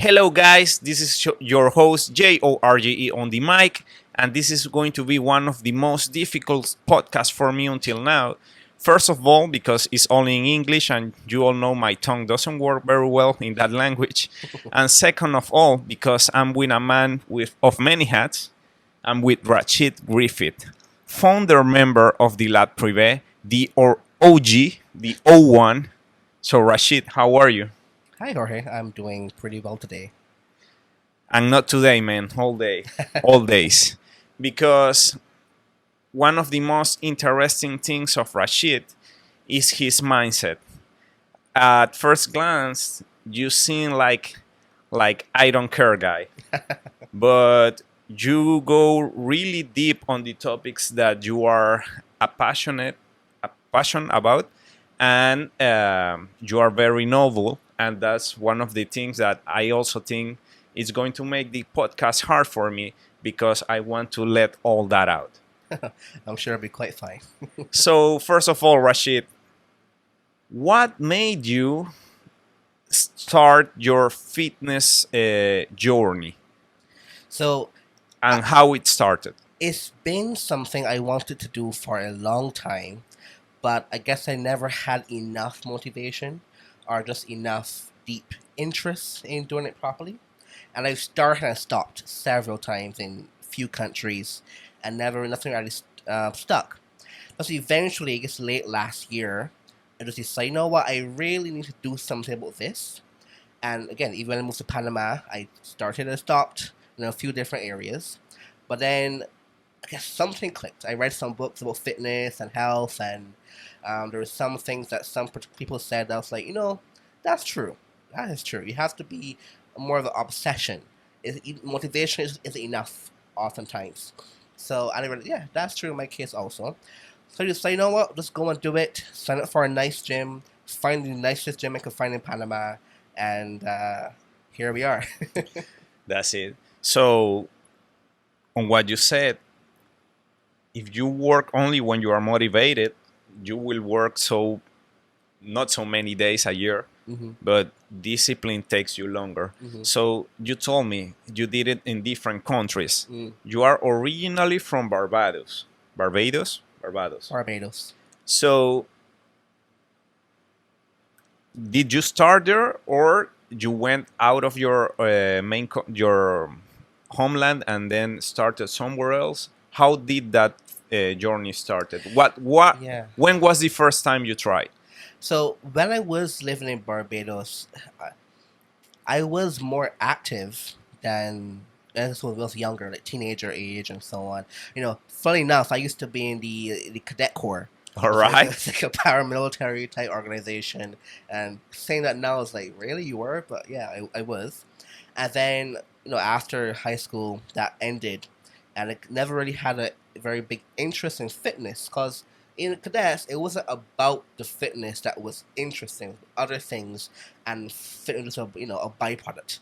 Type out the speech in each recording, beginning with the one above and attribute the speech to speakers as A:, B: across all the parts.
A: Hello, guys. This is your host Jorge on the mic, and this is going to be one of the most difficult podcasts for me until now. First of all, because it's only in English, and you all know my tongue doesn't work very well in that language. And second of all, because I'm with a man of many hats. I'm with RASHEED GRIFFITH, founder member of the lab Privé, the OG, the O1. So, RASHEED, how are you?
B: Hi, Jorge. I'm doing pretty well today.
A: And not today, man, all day, all days. Because one of the most interesting things of RASHEED is his mindset. At first glance, you seem like I don't care guy, but you go really deep on the topics that you are passionate about, and you are very novel, and that's one of the things that I also think is going to make the podcast hard for me because I want to let all that out.
B: I'm sure it'll be quite fine.
A: So first of all, RASHEED, what made you start your fitness journey
B: So,
A: and how it started?
B: it's been something I wanted to do for a long time, but I guess I never had enough motivation or just enough deep interest in doing it properly. And I've started and stopped several times in few countries and nothing really stuck. So eventually, I guess late last year, I just decided, you know what, I really need to do something about this. And again, even when I moved to Panama, I started and stopped in a few different areas. But then I guess something clicked. I read some books about fitness and health, and there were some things that people said that I was like, that's true. That is true. You have to be more of an obsession. Motivation isn't enough oftentimes. So I realized, yeah, that's true in my case also. So I just say, you know what, just go and do it. Sign up for a nice gym. Find the nicest gym I could find in Panama, and here we are.
A: That's it. So on what you said, if you work only when you are motivated, you will work not so many days a year,
B: hmm
A: but discipline takes you longer.
B: hmm
A: So you told me you did it in different countries.
B: mm.
A: You are originally from Barbados. Barbados.
B: Barbados.
A: So did you start there, or you went out of your your homeland and then started somewhere else? How did that journey started? What
B: Yeah.
A: when was the first time you tried?
B: So when I was living in Barbados, I was more active than as when I was younger, like teenager age and so on. Funny enough, I used to be in the cadet corps.
A: All
B: It's like,
A: right.
B: it's like a paramilitary type organization, and saying that now is like, really, you were? But yeah, I was. And then after high school, that ended, and I never really had a very big interest in fitness because in cadets it wasn't about the fitness that was interesting. Other things, and fitness was a byproduct.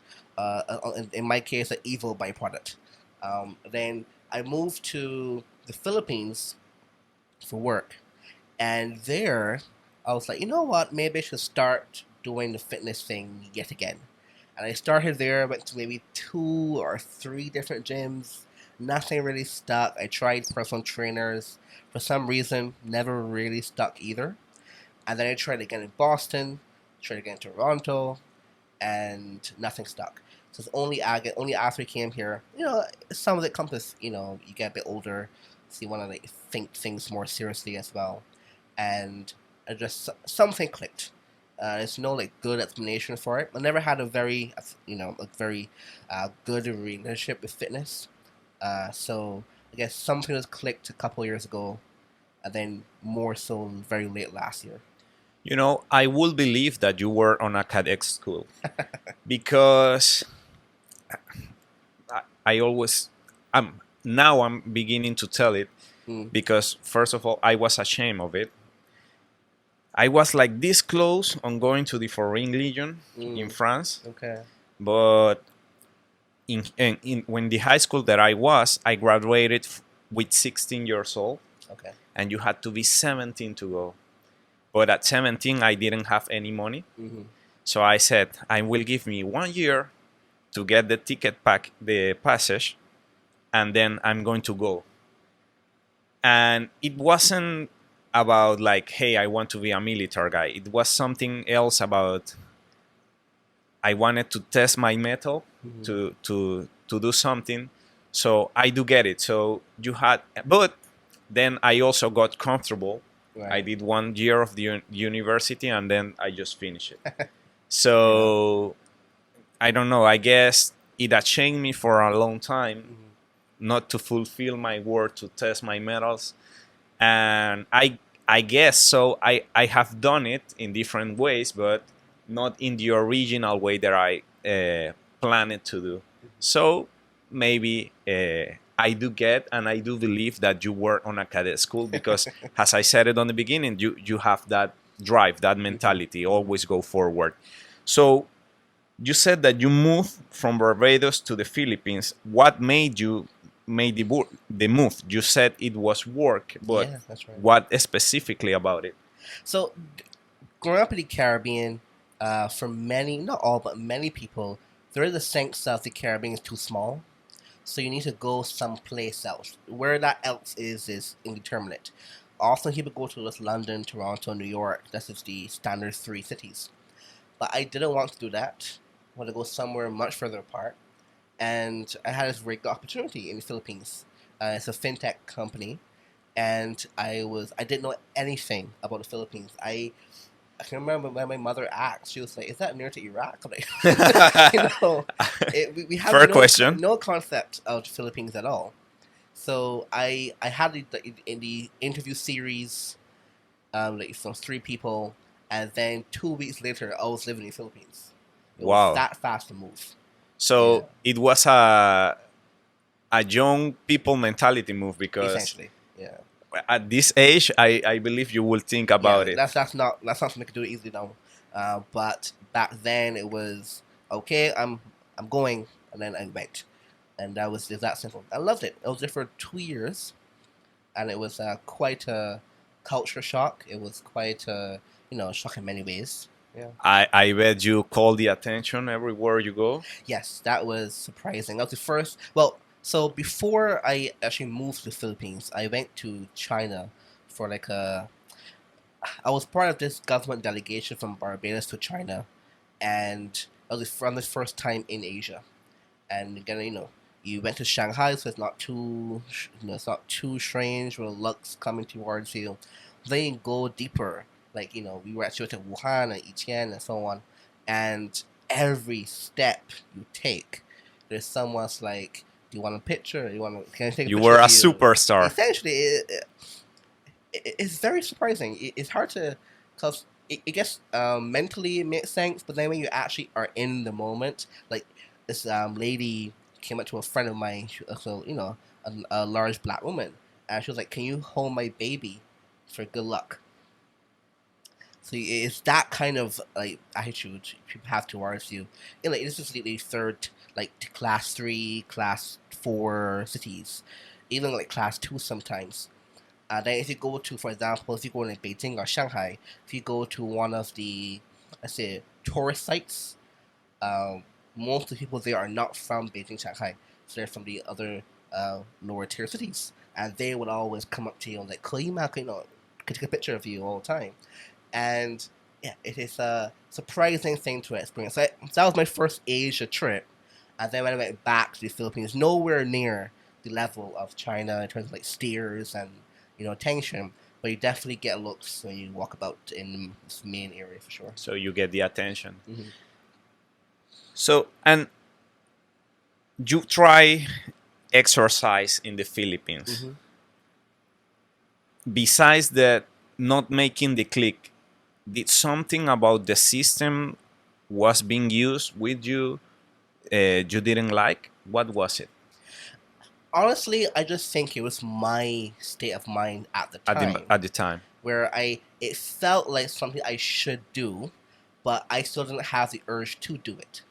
B: In my case, an evil byproduct. Then I moved to the Philippines for work, and there I was like, you know what, maybe I should start doing the fitness thing yet again. And I started there, went to maybe 2 or 3 different gyms. Nothing really stuck. I tried personal trainers. For some reason, never really stuck either. And then I tried again in Boston, tried again in Toronto, and nothing stuck. So it's only after I came here, some of it comes with, you get a bit older, so you want to like think things more seriously as well. And I just something clicked. There's no like good explanation for it. I never had a very good relationship with fitness. So I guess something was clicked a couple years ago, and then more so very late last year.
A: I will believe that you were on a cadet school because I always now I'm beginning to tell it
B: Mm,
A: because first of all I was ashamed of it. I was like this close on going to the Foreign Legion in
B: mm,
A: France,
B: okay.
A: but when the high school that I graduated with 16 years old,
B: Okay.
A: and you had to be 17 to go. But at 17, I didn't have any money,
B: Mm-hmm.
A: so I said, I will give me 1 year, to get the the passage, and then I'm going to go. And it wasn't about like, hey, I want to be a military guy. It was something else about I wanted to test my metal to do something. So I do get it. So you had, but then I also got comfortable.
B: Right.
A: I did 1 year of the university, and then I just finished it. So I don't know. I guess it had changed me for a long time, not to fulfill my word to test my metals, and I guess so. I have done it in different ways, but not in the original way that I planned to do. So maybe I do get, and I do believe that you were on a cadet school because, as I said it on the beginning, you have that drive, that mentality, always go forward. So you said that you moved from Barbados to the Philippines. What made you made the move? You said it was work, but
B: Yeah, that's right.
A: what specifically about it?
B: So, growing up in the Caribbean, for many, not all, but many people, there is a sense of the Caribbean is too small. So you need to go someplace else. Where that else is indeterminate. Often people go to just London, Toronto, New York. That's just the standard 3 cities. But I didn't want to do that. I wanted to go somewhere much further apart. And I had this very good opportunity in the Philippines. It's a fintech company, and I didn't know anything about the Philippines. I can remember when my mother asked, she was like, "Is that near to Iraq?" I'm like, we have
A: Fair question.
B: no concept of the Philippines at all. So I had in the interview series, like from 3 people, and then 2 weeks later, I was living in the Philippines. It
A: Wow.
B: was that fast to move.
A: So it was a young people mentality move, because
B: Essentially, yeah.
A: at this age, I believe you will think about it.
B: That's not something I could do easily now. But back then it was okay. I'm going, and then I went, and that was just that simple. I loved it. I was there for 2 years, and it was quite a culture shock. It was quite a shock in many ways. Yeah.
A: I bet you call the attention everywhere you go.
B: Yes, that was surprising. That was the first. Well, so before I actually moved to the Philippines, I went to China for like I was part of this government delegation from Barbados to China, and I was from the first time in Asia. And again, you went to Shanghai, so it's not too, it's not too strange with looks coming towards you. Then you go deeper, like we were actually to Wuhan and Yiqian and so on, and every step you take, there's someone's like, "Do you want a picture? Can I take a
A: You
B: picture
A: were a
B: of you?"
A: superstar.
B: Essentially, it's very surprising. It's hard to, because it gets mentally it makes sense, but then when you actually are in the moment, like this lady came up to a friend of mine, so a large black woman, and she was like, "Can you hold my baby for good luck?" So it's that kind of like attitude people have towards you. And like this is the third, like to class 3, class 4 cities, even like class 2 sometimes. Then if you go to, for example, if you go in Beijing or Shanghai, if you go to one of the, let's say, tourist sites, most of the people there are not from Beijing, Shanghai. So they're from the other lower tier cities. And they would always come up to you and like, could take a picture of you all the time. And yeah, it is a surprising thing to experience. So that was my first Asia trip. And then when I went back to the Philippines, nowhere near the level of China in terms of like stairs and attention, but you definitely get looks when you walk about in this main area for sure.
A: So you get the attention.
B: Mm-hmm.
A: So, and you try exercise in the Philippines.
B: Mm-hmm.
A: Besides that, not making the click, did something about the system was being used with you you didn't like? What was it?
B: Honestly, I just think it was my state of mind at the time.
A: At the time.
B: Where it felt like something I should do, but I still didn't have the urge to do it.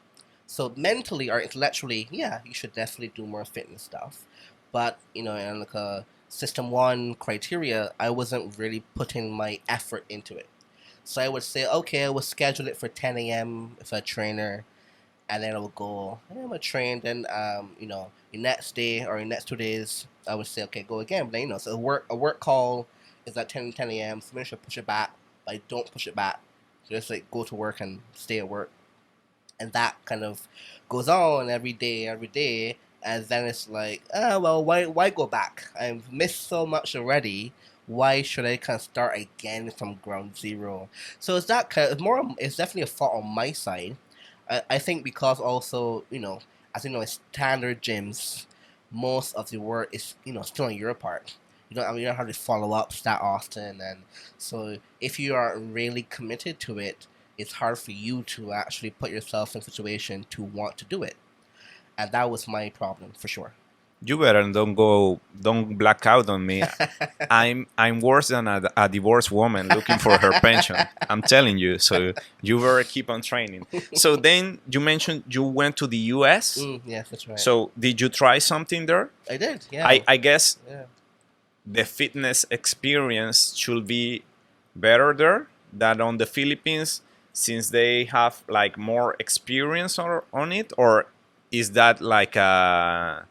B: So mentally or intellectually, yeah, you should definitely do more fitness stuff. But in like a system 1 criteria, I wasn't really putting my effort into it. So I would say, okay, I will schedule it for 10 a.m. with a trainer, and then I would go, I'm gonna train. Then the next day or the next 2 days, I would say, okay, go again. But then, so a work call is at 10 a.m. So maybe I should push it back, but I don't push it back. So just like go to work and stay at work, and that kind of goes on every day, and then it's like, well, why go back? I've missed so much already. Why should I kind of start again from ground zero? So it's that kind of more. It's definitely a fault on my side. I think because also, as you know, in standard gyms, most of the work is, still on your part. You don't have to follow up that often, and so if you are really committed to it, it's hard for you to actually put yourself in a situation to want to do it, and that was my problem for sure.
A: You better don't black out on me. I'm worse than a divorced woman looking for her pension. I'm telling you. So you better keep on training. So then you mentioned you went to the U.S.
B: Yeah, that's right.
A: So did you try something there?
B: I did. Yeah.
A: I guess
B: Yeah.
A: the fitness experience should be better there than on the Philippines, since they have like more experience on it, or is that like an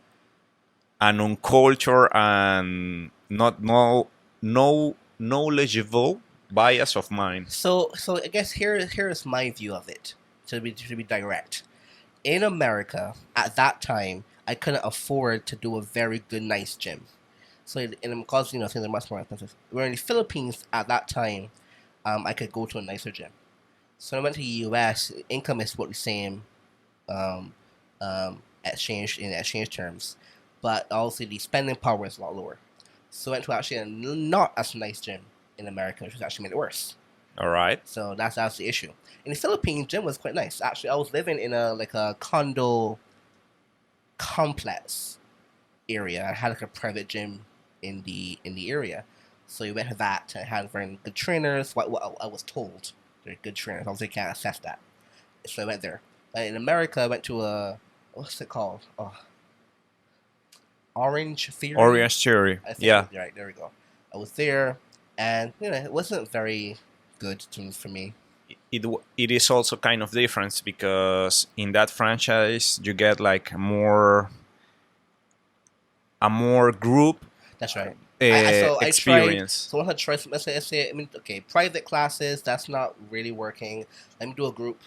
A: uncultured and not no knowledgeable bias of mine?
B: So I guess here is my view of it. To be direct, in America at that time, I couldn't afford to do a very good, nice gym. So because things are much more expensive. Where in the Philippines at that time, I could go to a nicer gym. So when I went to the U.S., income is what the same, um, exchange terms, but also the spending power is a lot lower. So I went to actually a not as nice gym in America, which actually made it worse.
A: All right.
B: So that's the issue. In the Philippines, gym was quite nice. Actually, I was living in a condo complex area. I had like a private gym in the area, so we went to that. I had very good trainers. What I was told, they're good trainers. Obviously, can't assess that, so I went there. But in America, I went to what's it called? Oh, Orange Theory.
A: Orange Theory.
B: I think
A: Yeah.
B: right, there we go. I was there, and it wasn't very good for me.
A: It is also kind of different because in that franchise you get like a more group
B: That's right.
A: experience.
B: So I want to try some. Let's say, okay, private classes. That's not really working. Let me do a group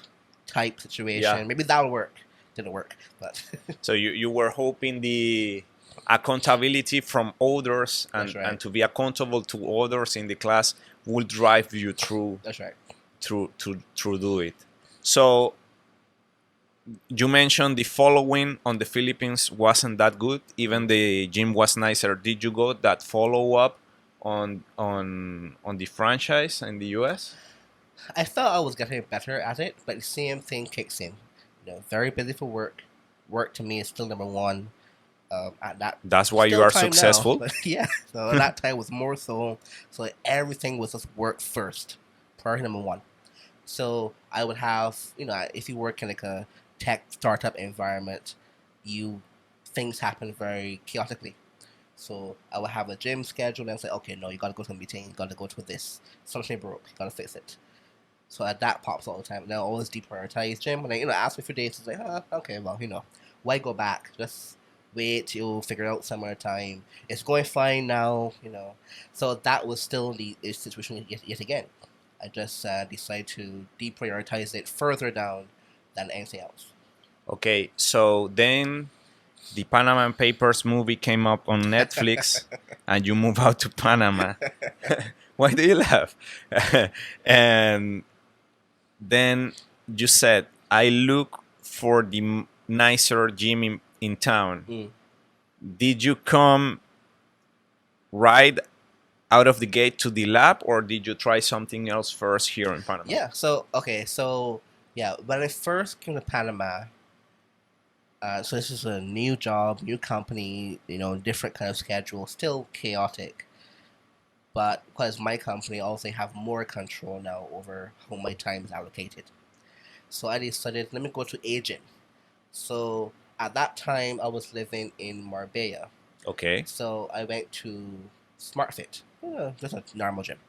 B: type situation.
A: Yeah.
B: Maybe that'll work. Didn't work, but
A: So you were hoping the accountability from others
B: That's right.
A: and to be accountable to others in the class will drive you through
B: that's right.
A: to do it. So you mentioned the following on the Philippines wasn't that good. Even the gym was nicer. Did you go that follow up on the franchise in the US?
B: I felt I was getting better at it, but the same thing kicks in. Very busy for work. Work to me is still number one. At that,
A: That's why you
B: still
A: are
B: time now,
A: successful.
B: but yeah. So at that time was more so. So everything was just work first, priority number one. So I would have, if you work in like a tech startup environment, things happen very chaotically. So I would have a gym schedule and say, okay, no, you gotta go to a meeting, you gotta go to this. Something broke, you gotta fix it. So that pops all the time. Now I always deprioritize gym. When ask me for dates, it's like, okay, well, why go back? Just wait till figure out some other time. It's going fine now, So that was still the situation yet again. I just decided to deprioritize it further down than anything else.
A: Okay, so then the Panama Papers movie came up on Netflix and you move out to Panama. Why do you laugh? And then you said, I look for the nicer gym in town. Did you come right out of the gate to the lab, or did you try something else first here in Panama?
B: Yeah, when I first came to Panama, so this is a new job, new company, different kind of schedule, still chaotic. But because my company also have more control now over how my time is allocated. So I decided, let me go to a gym. So at that time, I was living in Marbella.
A: Okay.
B: So I went to SmartFit, just a normal gym.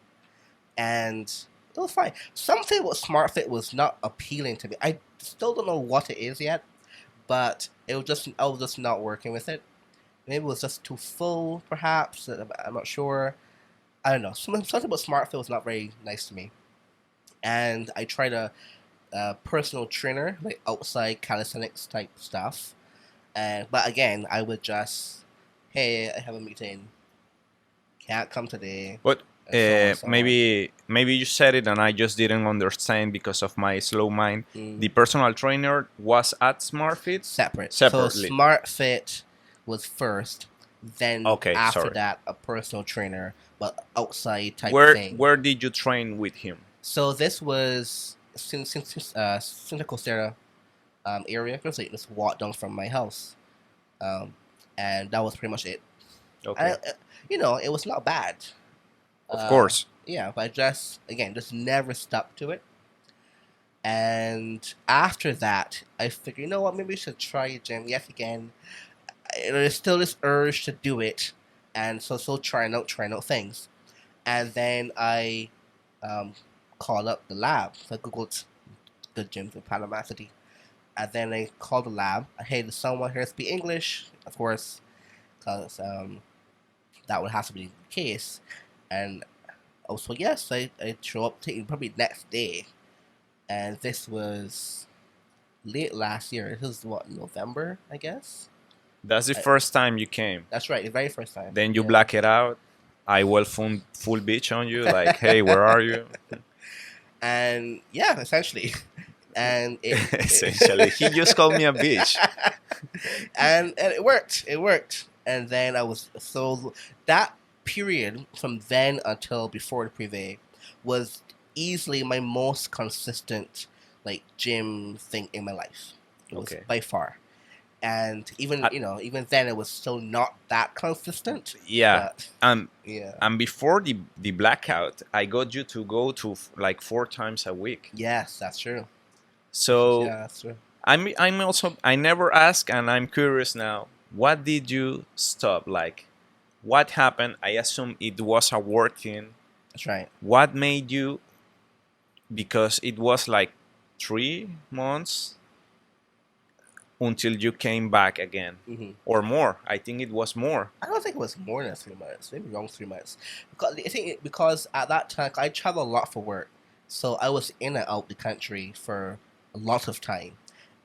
B: And It was fine. Something about SmartFit was not appealing to me. I still don't know what it is yet, but I was just not working with it. Maybe it was just too full, perhaps. I'm not sure. I don't know. Something about SmartFit was not very nice to me. And I tried a personal trainer, like outside calisthenics type stuff. But again, I would just, hey, I have a meeting. Can't come today.
A: But
B: and so on.
A: maybe you said it and I just didn't understand because of my slow mind. The personal trainer was at SmartFit
B: Separately.
A: separately.
B: So SmartFit was first, then
A: Okay,
B: after
A: sorry.
B: that a personal trainer, but outside type
A: Where
B: thing.
A: where did you train with him?
B: So this was Santa Costera area. It was like just walk down from my house, and that was pretty much it.
A: Okay.
B: It was not bad.
A: Of course.
B: Yeah, but I just never stuck to it. And after that, I figured, you know what, maybe we should try a gym yet again. There's still this urge to do it, and so trying out things. And then I called up the lab. So I googled good gyms in Panama City, and then I called the lab. Hey, does someone here speak English? Of course, because that would have to be the case. And also, yes, I show up probably next day, and this was late last year. This was what, November, I guess.
A: That's the first time you came.
B: That's right, the very first time.
A: Then you black it out. I will full bitch on you, like, hey, where are you?
B: And yeah, essentially. And
A: Essentially, he just called me a bitch.
B: and it worked. It worked. And then that period from then until before the Privé was easily my most consistent like gym thing in my life. It was by far. And even then it was still not that consistent.
A: Yeah.
B: But,
A: and before the blackout, I got you to go to like 4 times a week.
B: Yes, that's true.
A: So
B: Yeah, that's true.
A: I'm also, I never ask, and I'm curious now. What did you stop? Like, what happened? I assume it was a working.
B: That's right.
A: What made you? Because it was like 3 months until you came back again, or more. I think it was more.
B: I don't think it was more than 3 months. Maybe around 3 months. Because at that time I traveled a lot for work, so I was in and out the country for a lot of time.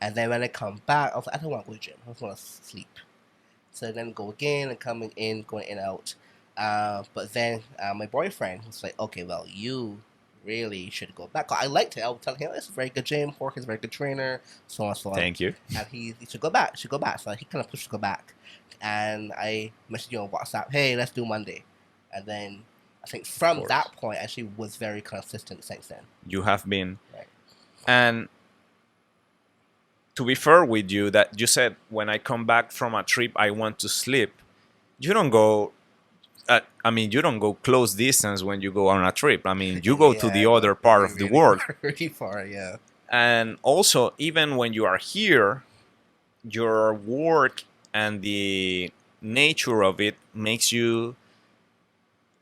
B: And then when I come back, I was like, I don't want to go to the gym. I just want to sleep. So then go again and going in and out. But then my boyfriend was like, okay, well, you really should go back. I liked it. I was telling him, it's a very good gym. Jorge is a very good trainer. So on and so on.
A: Thank you.
B: And he should go back. So he kind of pushed to go back. And I messaged you on WhatsApp, hey, let's do Monday. And then I think from that point, actually was very consistent since then.
A: You have been.
B: Right.
A: And to be fair with you, that you said, when I come back from a trip, I want to sleep. You don't go, you don't go close distance when you go on a trip. I mean, you go to the other part of the world.
B: Pretty far, yeah.
A: And also, even when you are here, your work and the nature of it makes you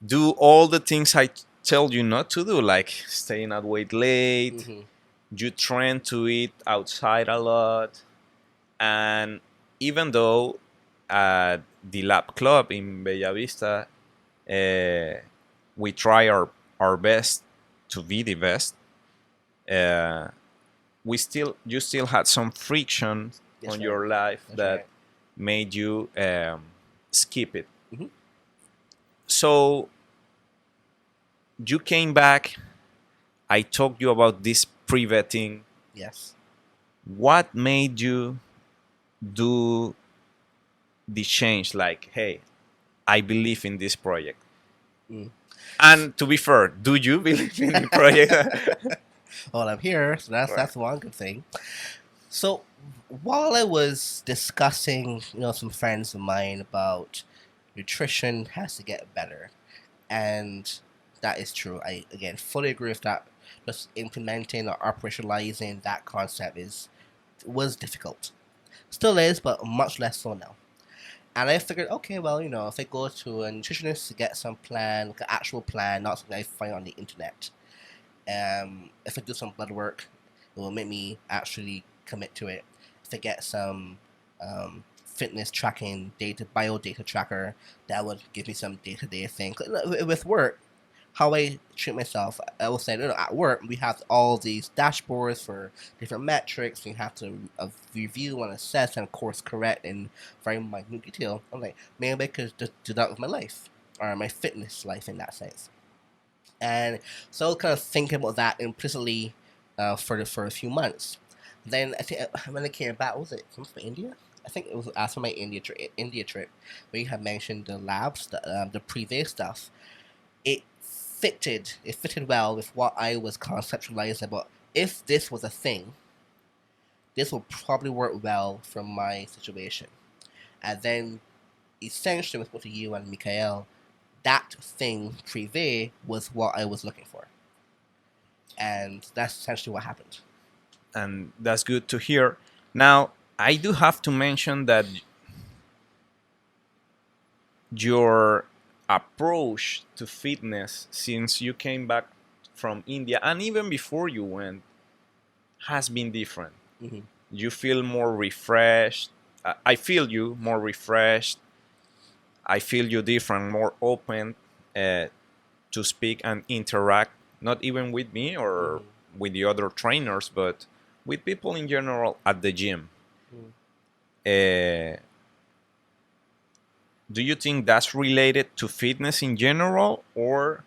A: do all the things I tell you not to do, like staying out late. You train to eat outside a lot. And even though at the lab club in Bella Vista, we try our best to be the best, you still had some friction on your life that made you skip it. So you came back. I talked you about this Privé thing.
B: Yes.
A: What made you do the change? Like, hey, I believe in this project. And to be fair, do you believe in the project?
B: Well, I'm here, so that's one good thing. So while I was discussing, some friends of mine about nutrition has to get better, and that is true. I again fully agree with that. Just implementing or operationalizing that concept was difficult. Still is, but much less so now. And I figured, okay, well, if I go to a nutritionist to get some plan, like an actual plan, not something I find on the internet, If I do some blood work, it will make me actually commit to it. If I get some fitness tracking bio data tracker, that would give me some day-to-day thing. With work, how I treat myself, I will say, at work we have all these dashboards for different metrics. We have to review and assess and course correct in very minute detail. I'm like, maybe I could just do that with my life, or my fitness life in that sense. And so I was kind of thinking about that implicitly for a few months. Then I think when I came back, was it from India? I think it was after my India trip, where you had mentioned the labs, the Privé stuff. It fitted well with what I was conceptualizing about. If this was a thing, this will probably work well for my situation. And then, essentially, with both you and Mikael, that thing, Privé, was what I was looking for. And that's essentially what happened.
A: And that's good to hear. Now, I do have to mention that your approach to fitness since you came back from India and even before you went has been different.
B: Mm-hmm.
A: You feel more refreshed. I feel you more refreshed. I feel you different, more open to speak and interact, not even with me or with the other trainers, but with people in general at the gym. Do you think that's related to fitness in general, or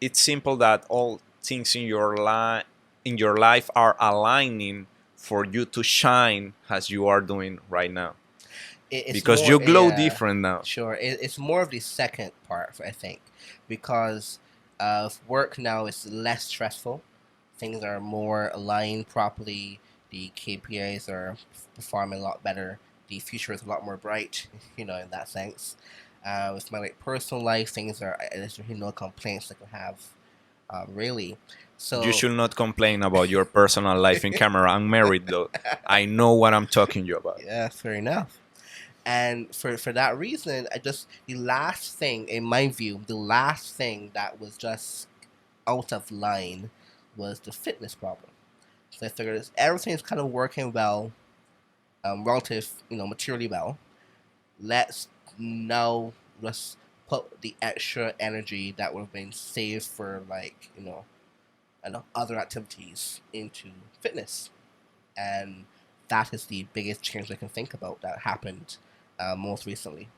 A: it's simple that all things in your life are aligning for you to shine as you are doing right now? Because
B: more,
A: you glow different now.
B: Sure, it's more of the second part, I think, because work now is less stressful. Things are more aligned properly. The KPIs are performing a lot better. The future is a lot more bright, in that sense. With my personal life, things are, there's really no complaints I can have, really. So
A: You should not complain about your personal life in camera. I'm married, though. I know what I'm talking to you about.
B: Yeah, fair enough. And for that reason, the last thing, in my view, the last thing that was just out of line was the fitness problem. So I figured everything's kind of working well, materially well. Let's now just put the extra energy that would have been saved for other activities into fitness, and that is the biggest change I can think about that happened most recently.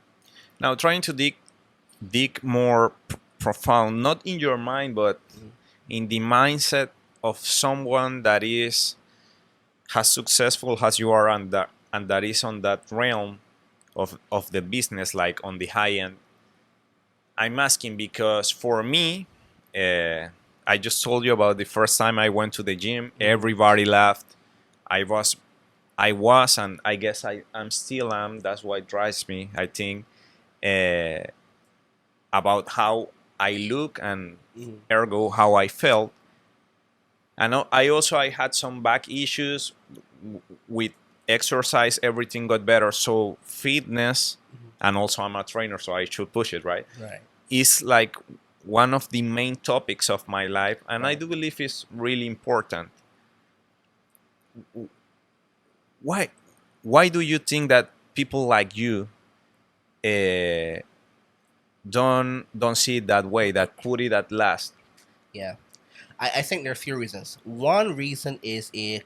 A: Now, trying to dig more profound, not in your mind, but in the mindset of someone that is as successful as you are, and that is on that realm of the business, like on the high end. I'm asking because for me, I just told you about the first time I went to the gym. Everybody laughed. I was, and I guess I'm still am. That's what drives me, I think, about how I look and ergo how I felt. And I had some back issues with exercise. Everything got better. So fitness, and also I'm a trainer, so I should push it, right?
B: Right.
A: Is like one of the main topics of my life, and I do believe it's really important. Why do you think that people like you don't see it that way, that put it at last?
B: Yeah, I think there are a few reasons. One reason is a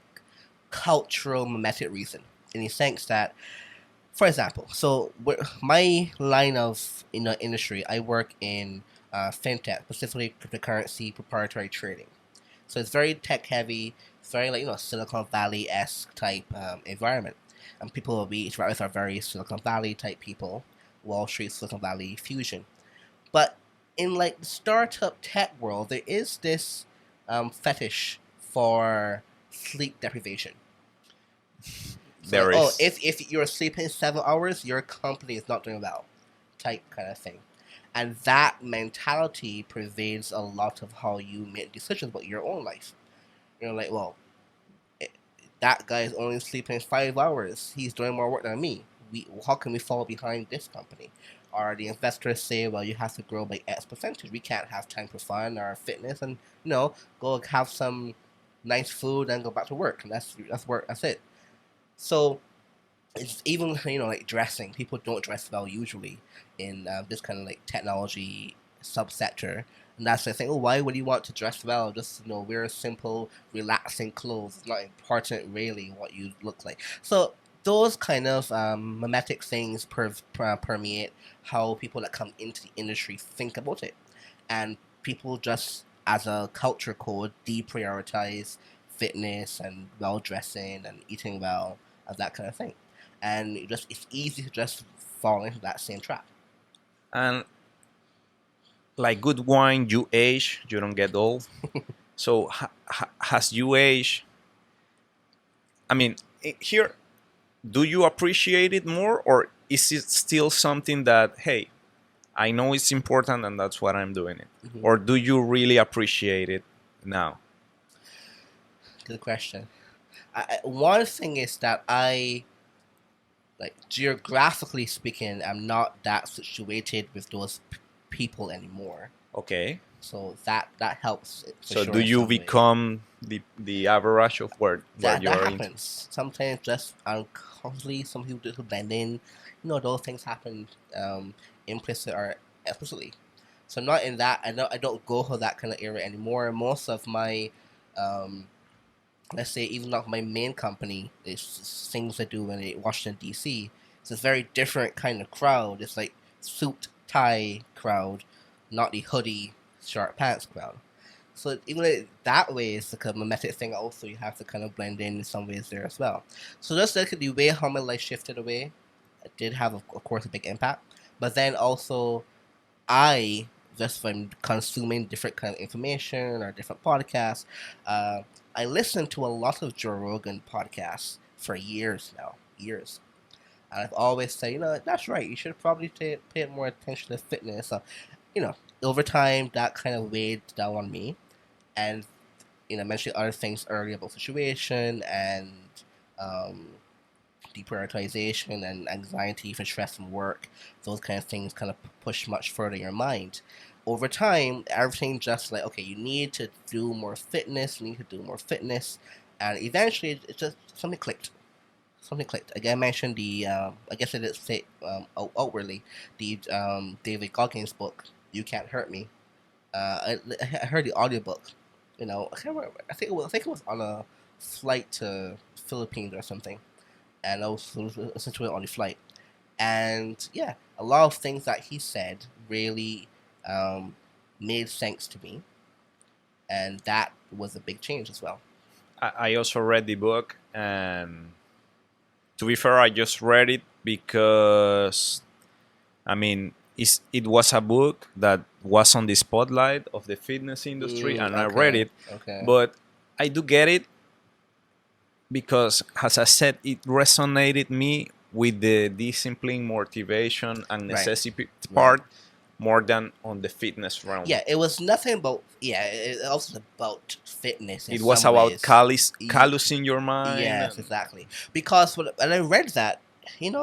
B: cultural mimetic reason, in the sense that, for example, so my line of industry, I work in fintech, specifically cryptocurrency proprietary trading. So it's very tech heavy. It's very Silicon Valley esque type environment, and people we interact with are very Silicon Valley type people, Wall Street, Silicon Valley fusion. But in the startup tech world, there is this fetish for sleep deprivation. So, if you're sleeping 7 hours, your company is not doing well, type kind of thing. And that mentality pervades a lot of how you make decisions about your own life. You're like, well, that guy is only sleeping 5 hours. He's doing more work than me. How can we fall behind this company? or the investors say, well, you have to grow by X percentage. We can't have time for fun or fitness, and go have some nice food and go back to work. And that's work. That's it. So it's even like dressing. People don't dress well usually in this kind of like technology subsector. And that's the thing. Oh, why would you want to dress well? Just wear simple, relaxing clothes. It's not important really what you look like. So those kind of mimetic things permeate how people that come into the industry think about it, and people just as a culture code deprioritize fitness and well dressing and eating well and that kind of thing, and it's easy to just fall into that same trap.
A: And like good wine, you age, you don't get old. So has you age? I mean, here, do you appreciate it more, or is it still something that, hey, I know it's important and that's what I'm doing it?
B: Mm-hmm.
A: Or do you really appreciate it now?
B: Good question. One thing is that geographically speaking, I'm not that situated with those people anymore.
A: Okay.
B: So that helps.
A: So do you become the average of where
B: that
A: you're
B: happens sometimes, just unconsciously. Some people just blend in. Those things happen implicit or explicitly. So not in that. I don't go for that kind of area anymore. Most of my let's say even not my main company, it's things I do in Washington D.C. It's a very different kind of crowd. It's like suit tie crowd, not the hoodie short pants crowd. So even that way, it's like a mimetic thing. Also, you have to kind of blend in some ways there as well. So just like the way how my life shifted away, it did have, of course, a big impact. But then also, I just from consuming different kind of information or different podcasts, I listened to a lot of Joe Rogan podcasts for years now, years. And I've always said, that's right. You should probably pay more attention to fitness. So, over time, that kind of weighed down on me. And, mentioning other things earlier about situation and deprioritization and anxiety for stress from work, those kind of things kind of push much further in your mind. Over time, everything just like, okay, you need to do more fitness, and eventually it just something clicked. Again, I mentioned the, I guess I didn't say outwardly, the David Goggins book, You Can't Hurt Me. I heard the audiobook. I can't remember. I think it was on a flight to Philippines or something, and I was listening to it on the flight. And yeah, a lot of things that he said really made sense to me, and that was a big change as well.
A: I also read the book, and to be fair, I just read it because, I mean, it was a book that was on the spotlight of the fitness industry, and I read it.
B: Okay.
A: But I do get it because, as I said, it resonated me with the discipline, motivation, and necessity part more than on the fitness realm.
B: Yeah, it was nothing about. Yeah, it also about fitness.
A: It was about callousing your mind.
B: Yes, exactly. Because when I read that,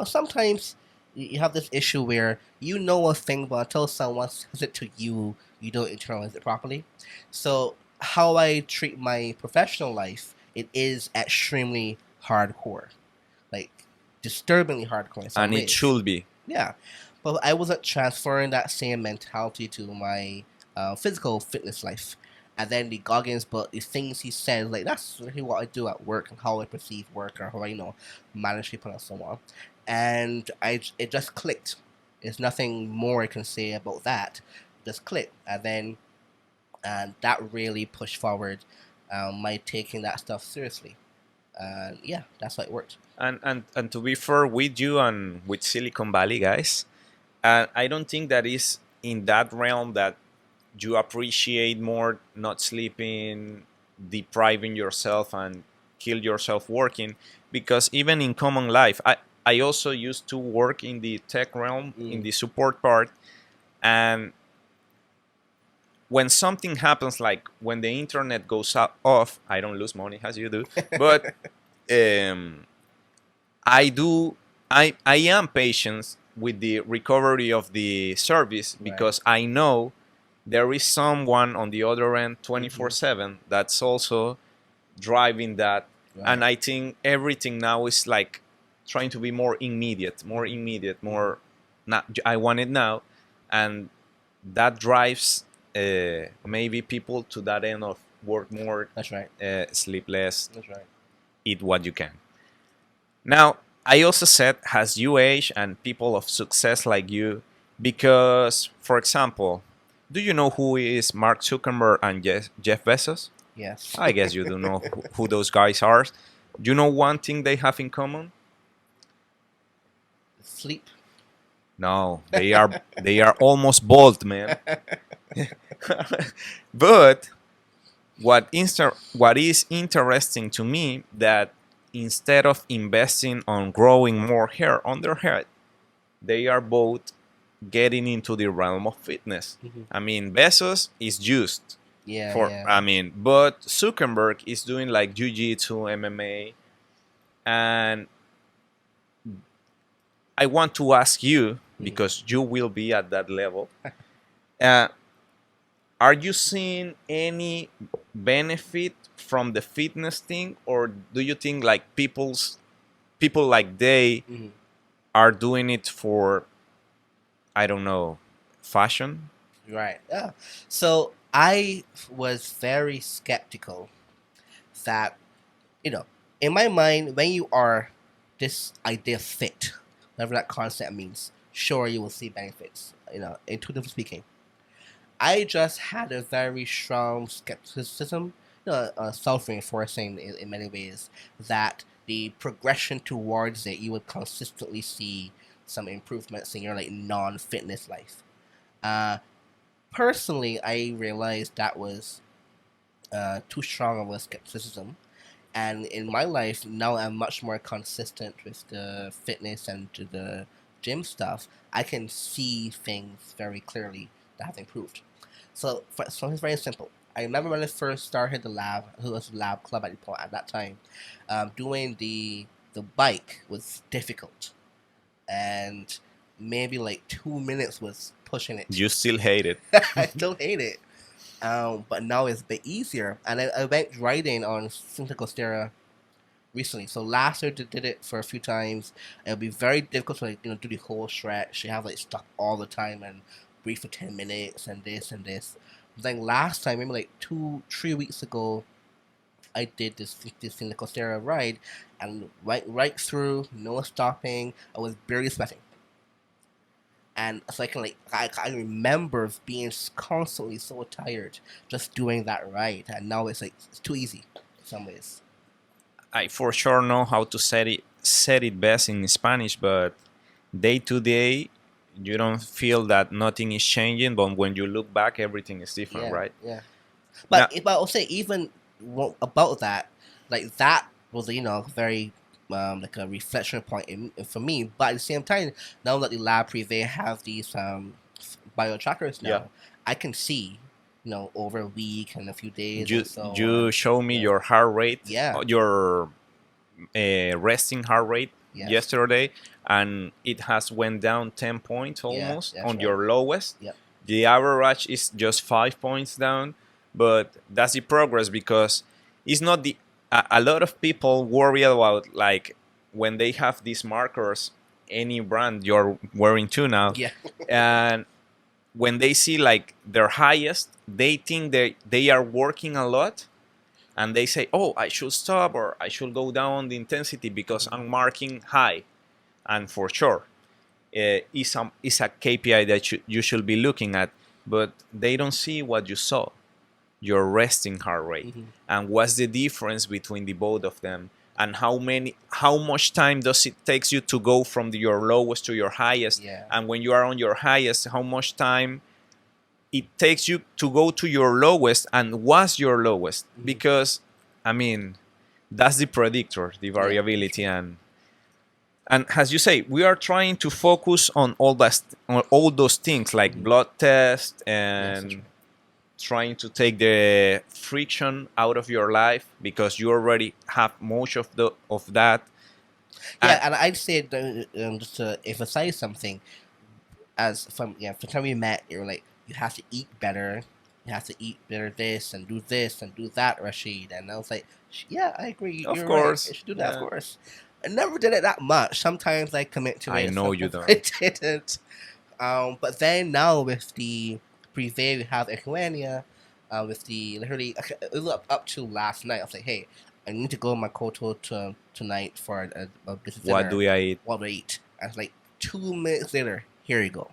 B: sometimes you have this issue where a thing, but until someone says it to you, you don't internalize it properly. So how I treat my professional life, it is extremely hardcore, like disturbingly hardcore in some ways.
A: It should be.
B: Yeah, but I wasn't transferring that same mentality to my physical fitness life. And then the Goggins book, the things he said, like that's really what I do at work and how I perceive work or how I manage people and so on. And it just clicked. There's nothing more I can say about that. It just clicked, and that really pushed forward my taking that stuff seriously. And yeah, that's how it worked.
A: And to be fair with you and with Silicon Valley guys, I don't think that is in that realm that you appreciate more not sleeping, depriving yourself, and kill yourself working, because even in common life, I also used to work in the tech realm, in the support part, and when something happens, like when the internet goes off, I don't lose money as you do, but I am patient with the recovery of the service,
B: Right.
A: because I know there is someone on the other end 24/7 that's also driving that.
B: Right.
A: And I think everything now is like trying to be more immediate, more not, I want it now. And that drives maybe people to that end of work more,
B: That's right.
A: sleep less,
B: That's right.
A: eat what you can. Now, I also said, as you age and people of success like you, because, for example, do you know who is Mark Zuckerberg and Jeff Bezos?
B: Yes.
A: I guess you do know who those guys are. You know one thing they have in common?
B: Sleep.
A: No, they are almost bald, man. But what is interesting to me, that instead of investing on growing more hair on their head, they are both getting into the realm of fitness. I mean, Bezos is used
B: Yeah.
A: for,
B: Yeah.
A: I mean, but Zuckerberg is doing like jiu-jitsu, MMA, and I want to ask you, because you will be at that level, are you seeing any benefit from the fitness thing, or do you think like people like they are doing it for, I don't know, fashion?
B: Right. Yeah. So I was very skeptical that, in my mind, when you are this idea fit, whatever that concept means, sure, you will see benefits, intuitively speaking. I just had a very strong skepticism, self-reinforcing in many ways, that the progression towards it, you would consistently see some improvements in your like non-fitness life. Uh, Personally, I realized that was too strong of a skepticism. And in my life, now I'm much more consistent with the fitness and to the gym stuff. I can see things very clearly that have improved. So it's very simple. I remember when I first started the lab, who was the lab club at that time, doing the bike was difficult, and maybe like 2 minutes was pushing it.
A: You still hate it?
B: I still hate it. But now it's a bit easier. And I went riding on Santa Costera recently. So last year did it for a few times. It'll be very difficult to do the whole stretch. You have like stop all the time and breathe for 10 minutes and this and this. But then last time, maybe like 2-3 weeks ago, I did this Santa Costera ride, and right through, no stopping. I was barely sweating. And so I remember being constantly so tired just doing that ride, and now it's too easy in some ways.
A: I for sure know how to set it best in Spanish, but day to day, you don't feel that nothing is changing. But when you look back, everything is different,
B: Yeah,
A: right?
B: yeah. But I'll say even about that, like that was very like a reflection point for me. But at the same time, now that the lab Privé have these bio trackers now,
A: Yeah.
B: I can see over a week and a few days.
A: You
B: and so
A: you show me
B: Yeah.
A: your heart rate,
B: Yeah.
A: your resting heart rate
B: Yes.
A: yesterday, and it has went down 10 points almost
B: that's
A: on
B: right.
A: your lowest.
B: Yep.
A: The average is just 5 points down, but that's the progress, because it's not the a lot of people worry about like when they have these markers, any brand you're wearing too now,
B: Yeah.
A: and when they see like their highest, they think they are working a lot, and they say, oh, I should stop, or I should go down the intensity because I'm marking high. And for sure, is a KPI that you should be looking at, but they don't see what you saw, your resting heart rate, and what's the difference between the both of them, and how much time does it takes you to go from your lowest to your highest,
B: Yeah.
A: and when you are on your highest, how much time it takes you to go to your lowest, and what's your lowest, because I mean that's the predictor, the variability. And as you say, we are trying to focus on all those things like blood tests and trying to take the friction out of your life, because you already have much of that.
B: Yeah, and I'd say just to emphasize something, from the time we met, you were like, you have to eat better, you have to eat better this and do that, Rashid. And I was like, yeah, I agree,
A: Of
B: you're right.
A: course.
B: You should do that, of
A: Yeah.
B: course. I never did it that much. Sometimes I commit to
A: I
B: it,
A: know you
B: sometimes
A: don't.
B: I didn't. But then now with the Privé, we have Equania, with the literally it was up to last night. I was like, hey, I need to go to my Koto tonight for a business
A: What
B: dinner.
A: do I eat?
B: What do I eat? I was like, 2 minutes later, here you go.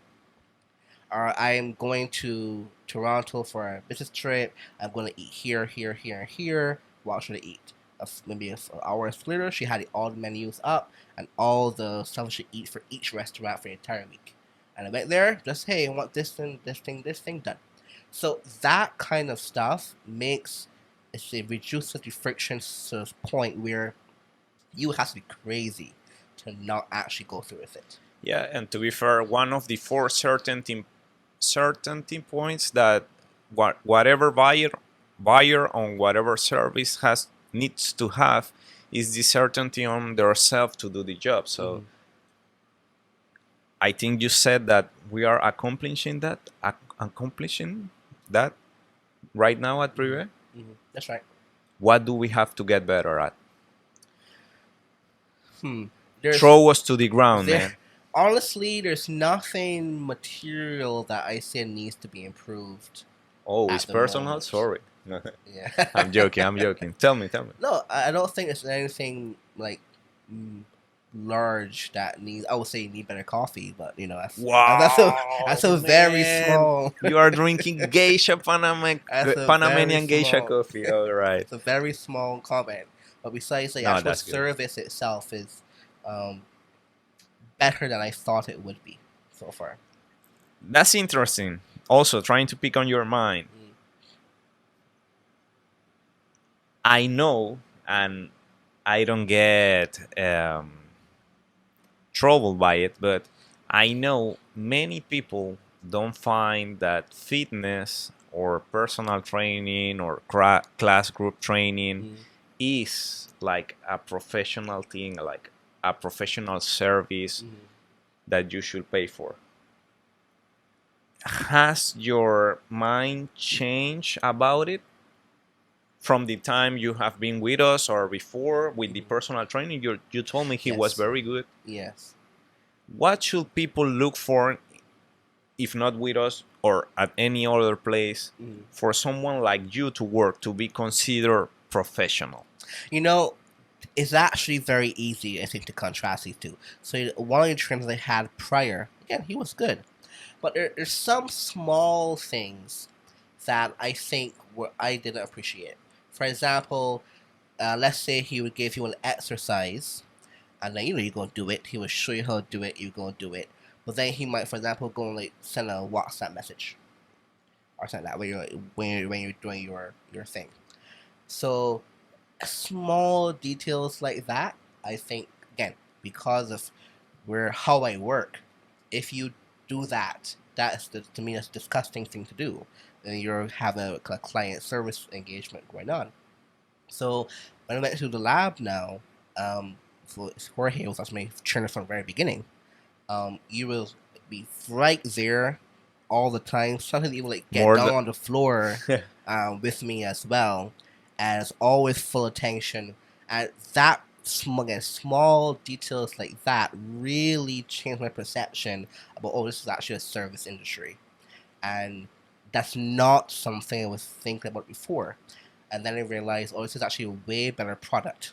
B: I am going to Toronto for a business trip. I'm going to eat here, here, here, and here. What should I eat? Maybe an hour later, she had all the menus up and all the stuff I should eat for each restaurant for the entire week. And I went there, just, hey, I want this thing, this thing, this thing, done. So that kind of stuff it reduces the friction to the point where you have to be crazy to not actually go through with it.
A: Yeah, and to be fair, one of the four certainty points that whatever buyer on whatever service needs to have is the certainty on themselves to do the job. So I think you said that we are accomplishing that right now at Privé.
B: That's right.
A: What do we have to get better at?
B: Throw
A: us to the ground, man.
B: Honestly, there's nothing material that I say needs to be improved.
A: Oh, it's personal?
B: Moment.
A: Sorry.
B: Yeah.
A: I'm joking. Tell me.
B: No, I don't think there's anything like large that needs. I would say need better coffee, but
A: wow,
B: that's a very small.
A: You are drinking geisha Panamanian geisha coffee. All right.
B: It's a very small comment, but besides the actual service itself is better than I thought it would be so far.
A: That's interesting. Also, trying to pick on your mind. I know, and I don't get troubled by it, but I know many people don't find that fitness or personal training or class group training is like a professional thing, like a professional service that you should pay for. Has your mind changed about it from the time you have been with us or before with the personal training? You told me he was very good.
B: Yes.
A: What should people look for, if not with us or at any other place, for someone like you to work, to be considered professional?
B: It's actually very easy, I think, to contrast these two. So one of the trainers I had prior, again, he was good. But there's some small things that I think I didn't appreciate. For example, let's say he would give you an exercise, and then you're going to do it. He would show you how to do it. You're going to do it. But then he might, for example, go and send a WhatsApp message or something like that when you're doing your thing. So small details like that, I think, again, because of how I work, if you do that, to me that's a disgusting thing to do. And you have a client service engagement going on. So when I went to the lab now, for Jorge was my trainer from the very beginning. You will be right there all the time. Sometimes even get down on the floor with me as well, and it's always full attention. And that small details like that really changed my perception about, this is actually a service industry, and that's not something I was thinking about before. And then I realized, this is actually a way better product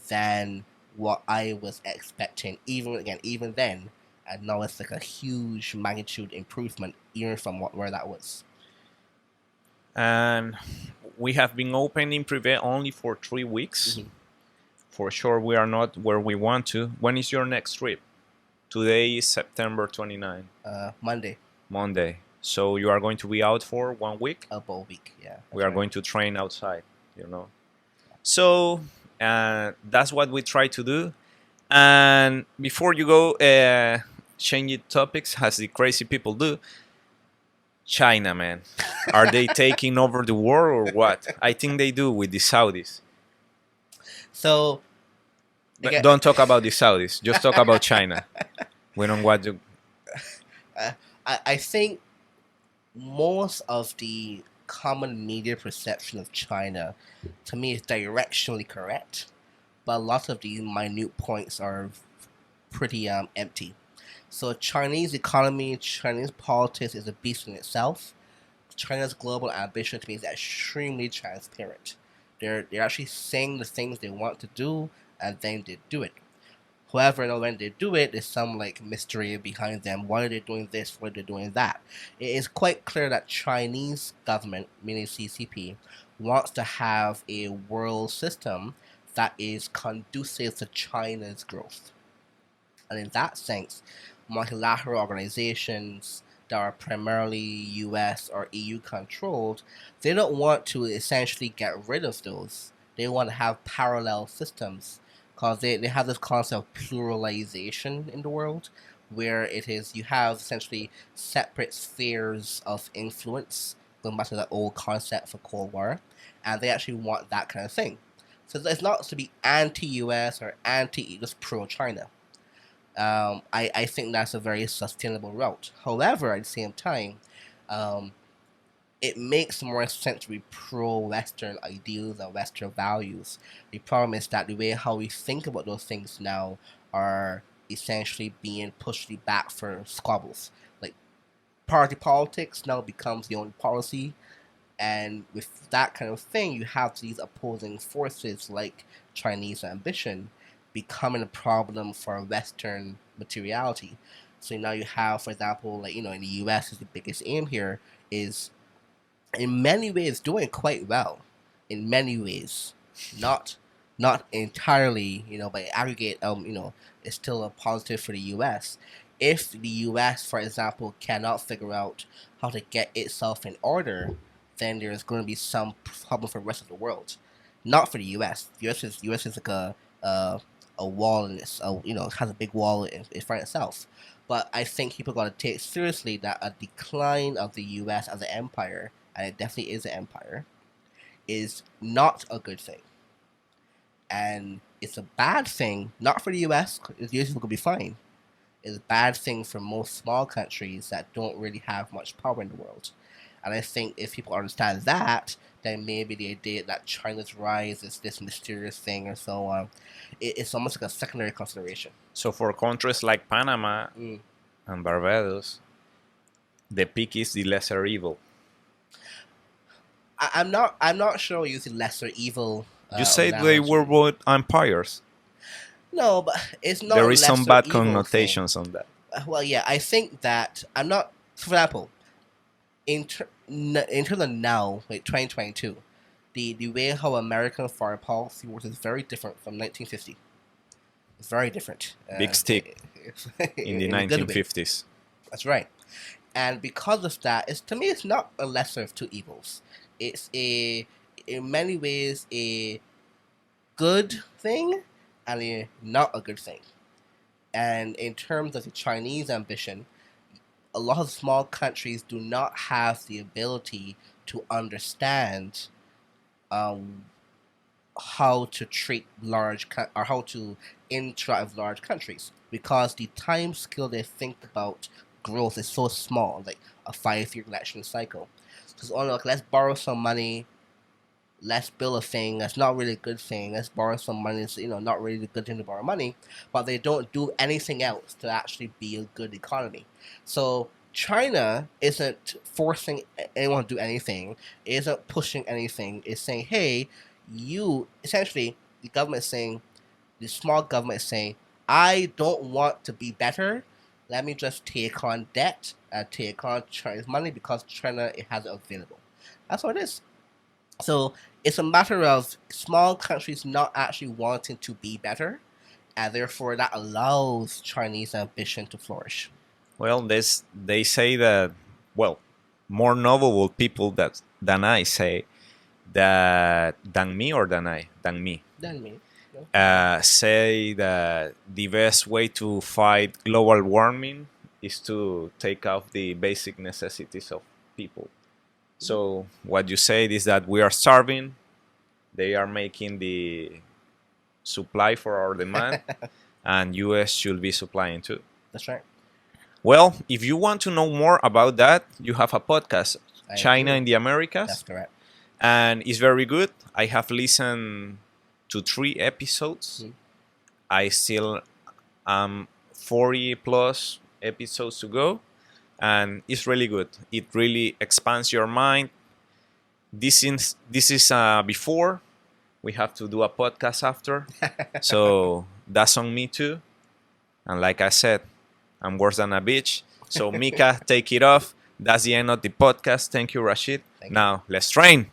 B: than what I was expecting. Even then, and now it's like a huge magnitude improvement, even from where that was.
A: And we have been open in Privé only for 3 weeks. For sure, we are not where we want to. When is your next trip? Today is September 29. Monday. So you are going to be out for 1 week?
B: About a week, yeah.
A: We are going to train outside, So that's what we try to do. And before you go, changing topics, as the crazy people do, China, man. Are they taking over the world or what? I think they do with the Saudis.
B: So Again,
A: Don't talk about the Saudis. Just talk about China. We don't want to.
B: I think most of the common media perception of China, to me, is directionally correct, but a lot of these minute points are pretty empty. So Chinese economy, Chinese politics is a beast in itself. China's global ambition to me is extremely transparent. They're actually saying the things they want to do, and then they do it. However, when they do it, there's some like mystery behind them. Why are they doing this? Why are they doing that? It is quite clear that Chinese government, meaning CCP, wants to have a world system that is conducive to China's growth. And in that sense, multilateral organizations that are primarily US or EU controlled, they don't want to essentially get rid of those. They want to have parallel systems because they have this concept of pluralization in the world where it is you have essentially separate spheres of influence, going back to that old concept for Cold War, and they actually want that kind of thing. So it's not to be anti-US or anti, just pro-China. I think that's a very sustainable route. However, at the same time, um, it makes more sense to be pro-Western ideals and Western values. The problem is that the way how we think about those things now are essentially being pushed back for squabbles. Like party politics now becomes the only policy, and with that kind of thing, you have these opposing forces like Chinese ambition becoming a problem for Western materiality. So now you have, for example, like in the U.S. is the biggest aim here is in many ways doing quite well. In many ways, not not entirely, by aggregate, it's still a positive for the U.S. If the U.S., for example, cannot figure out how to get itself in order, then there's going to be some problem for the rest of the world. Not for the U.S. U.S. is like a wall in this, has a big wall in front of itself. But I think people got to take seriously that a decline of the U.S. as an empire, and it definitely is an empire, is not a good thing. And it's a bad thing, not for the US, because the US will be fine. It's a bad thing for most small countries that don't really have much power in the world. And I think if people understand that, then maybe the idea that China's rise is this mysterious thing or so on, it's almost like a secondary consideration.
A: So for countries like Panama and Barbados, the peak is the lesser evil.
B: I'm not sure using lesser evil.
A: You say they were both empires.
B: No, but it's not.
A: There is some bad
B: evil
A: connotations
B: thing.
A: on that.
B: Well, yeah, I think that I'm not. For example, in terms of now, like 2022, the way how American foreign policy works is very different from 1950. It's very different.
A: Big stick in the 1950s.
B: That's right. And because of that, to me, it's not a lesser of two evils. It's in many ways, a good thing and not a good thing. And in terms of the Chinese ambition, a lot of small countries do not have the ability to understand how to treat or how to interact with large countries, because the time scale they think about growth is so small, like a 5-year election cycle. So it's only like, let's borrow some money, let's build a thing that's not really a good thing, let's borrow some money, it's, not really a good thing to borrow money, but they don't do anything else to actually be a good economy. So China isn't forcing anyone to do anything, it isn't pushing anything, it's saying, hey, essentially, the small government is saying, I don't want to be better, let me just take on debt and take on China's money because China has it available. That's what it is. So it's a matter of small countries not actually wanting to be better, and therefore that allows Chinese ambition to flourish.
A: Well, they say that, more knowledgeable people than I say that than me.
B: Than me.
A: Say that the best way to fight global warming is to take off the basic necessities of people. So what you said is that we are starving. They are making the supply for our demand, and US should be supplying too.
B: That's right.
A: Well, if you want to know more about that, you have a podcast,
B: I
A: China
B: do.
A: in the Americas,
B: That's correct.
A: and it's very good. I have listened to 3 episodes. I still 40 plus episodes to go, and it's really good. It really expands your mind. This is before. We have to do a podcast after, so that's on me too. And like I said, I'm worse than a bitch. So Mika, take it off. That's the end of the podcast. Thank you, Rashid.
B: Thank you.
A: Now let's train.